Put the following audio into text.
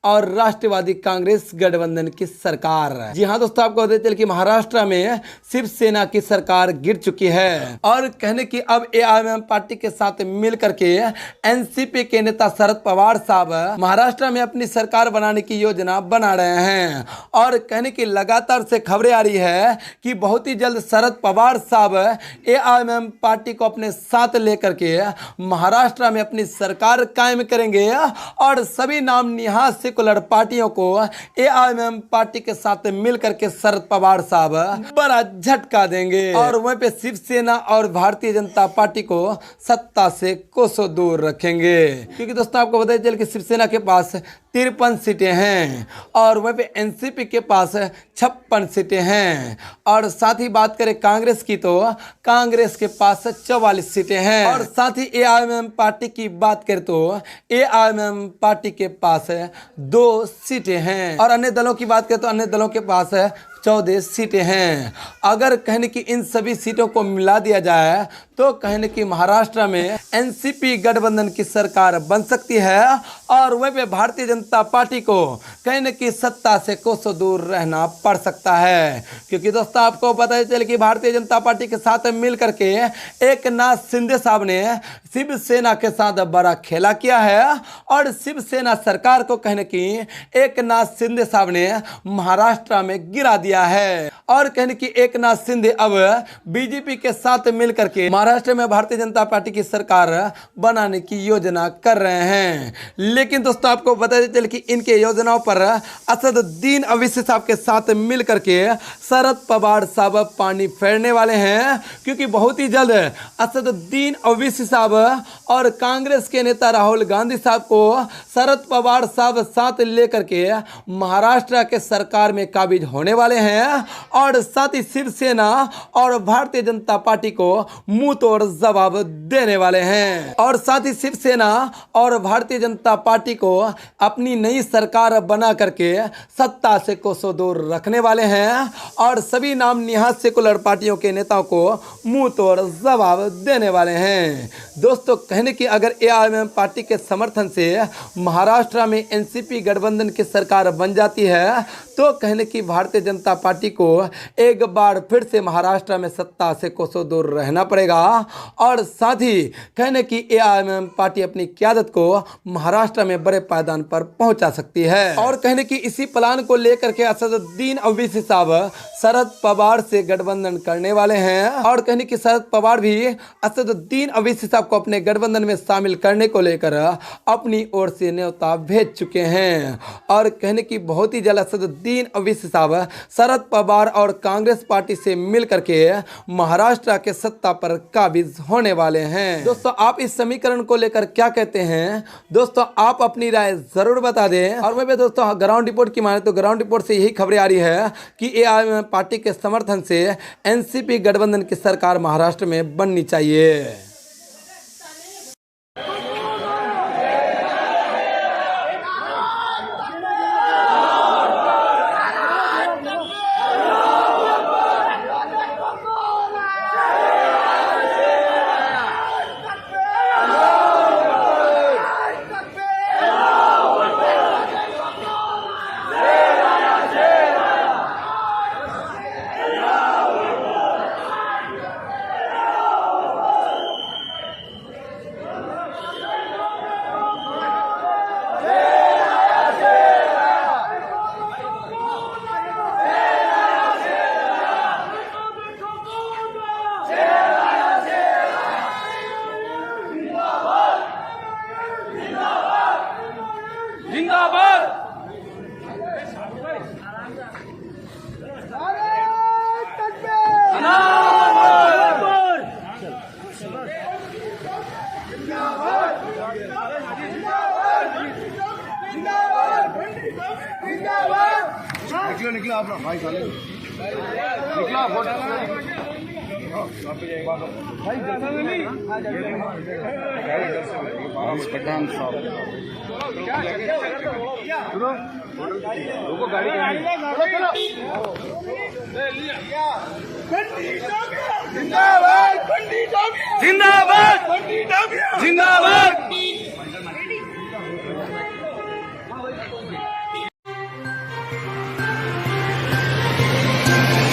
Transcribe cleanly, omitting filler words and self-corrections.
और राष्ट्रवादी कांग्रेस गठबंधन की सरकार। जी हाँ दोस्तों, आपको पता चले कि महाराष्ट्र में शिवसेना की सरकार गिर चुकी है और कहने की अब एआईएमआईएम पार्टी के साथ मिलकर के एनसीपी के नेता शरद पवार साहब महाराष्ट्र में अपनी सरकार बनाने की योजना बना रहे हैं। और कहने की लगातार से खबरें आ रही है कि बहुत ही जल्द शरद पवार साहब एआईएमआईएम पार्टी को अपने साथ लेकर के महाराष्ट्र में अपनी सरकार कायम करेंगे और सभी नाम निहाल सेकुलर पार्टियों को एआईएमआईएम पार्टी के साथ मिलकर के शरद पवार साहब बड़ा झटका देंगे और वहीं पे शिवसेना और भारतीय जनता पार्टी को सत्ता से कोसों दूर रखेंगे। क्योंकि दोस्तों आपको बताया चले कि शिवसेना के पास 53 सीटें हैं और वहीं पे एनसीपी के पास 56 सीटें हैं और साथ ही बात करें कांग्रेस की तो कांग्रेस के पास 44 सीटें हैं और साथ ही एआईएमआईएम पार्टी की बात करें तो एआईएमआईएम पार्टी के पास 2 सीटें हैं और अन्य दलों की बात करें तो अन्य दलों के पास 14 सीटें हैं। अगर कहने की इन सभी सीटों को मिला दिया जाए तो कहने की महाराष्ट्र में एनसीपी गठबंधन की सरकार बन सकती है और वहीं पे भारतीय जनता पार्टी को कहने की सत्ता से कोसों दूर रहना पड़ सकता है। क्योंकि दोस्तों आपको पता चले कि भारतीय जनता पार्टी के साथ मिलकर के एकनाथ शिंदे साहब ने शिवसेना के साथ बड़ा खेला किया है और शिवसेना सरकार को कहने की एकनाथ शिंदे साहब ने महाराष्ट्र में गिरा दिया है और कहने की एकनाथ शिंदे अब बीजेपी के साथ मिलकर के महाराष्ट्र में भारतीय जनता पार्टी की सरकार बनाने की योजना कर रहे हैं। लेकिन दोस्तों आपको बता चले कि इनके योजनाओं पर असदुद्दीन ओवैसी साहब के साथ मिलकर के शरद पवार साहब पानी फेरने वाले हैं। क्योंकि बहुत ही जल्द असदुद्दीन ओवैसी साहब और कांग्रेस के नेता राहुल गांधी साहब को शरद पवार साहब साथ लेकर के महाराष्ट्र के सरकार में काबिज होने वाले हैं और साथ ही शिवसेना और भारतीय जनता पार्टी को मुंह तोड़ जवाब देने वाले हैं और साथ ही शिवसेना और भारतीय जनता पार्टी को अपनी नई सरकार बना करके सत्ता से कोसों दूर रखने वाले हैं और सभी नाम निहाल सेकुलर पार्टियों के नेताओं को मुंह तोड़ जवाब देने वाले हैं। दोस्तों कहने की अगर एआईएमआईएम पार्टी के समर्थन से महाराष्ट्र में एनसीपी गठबंधन की सरकार बन जाती है तो कहने की भारतीय जनता पार्टी को एक बार फिर से महाराष्ट्र में सत्ता से कोसों दूर रहना पड़ेगा और साथ ही कहने की एआईएमआईएम पार्टी अपनी क़यादत को महाराष्ट्र में बड़े पायदान पर पहुंचा सकती है। और कहने की इसी प्लान को लेकर के असदुद्दीन ओवैसी साहब शरद पवार से गठबंधन करने वाले हैं और कहने की शरद पवार भी असदुद्दीन ओवैसी साहब को अपने गठबंधन में शामिल करने को लेकर अपनी ओर से न्योता भेज चुके हैं और कहने की बहुत ही जल्द असदुद्दीन ओवैसी साहब शरद पवार और कांग्रेस पार्टी से मिलकर के महाराष्ट्र के सत्ता पर काबिज होने वाले हैं। दोस्तों आप इस समीकरण को लेकर क्या कहते हैं? दोस्तों आप अपनी राय जरूर बता दें। और मैं दोस्तों ग्राउंड रिपोर्ट की माने तो ग्राउंड रिपोर्ट से यही खबरें आ रही है कि एआईएमआईएम पार्टी के समर्थन से एनसीपी गठबंधन की सरकार महाराष्ट्र में बननी चाहिए। निकला अपना भाई साले निकला फोटो भाई पठान साहब सुनो रुको गाड़ी जिंदाबाद जिंदाबाद जिंदाबाद है।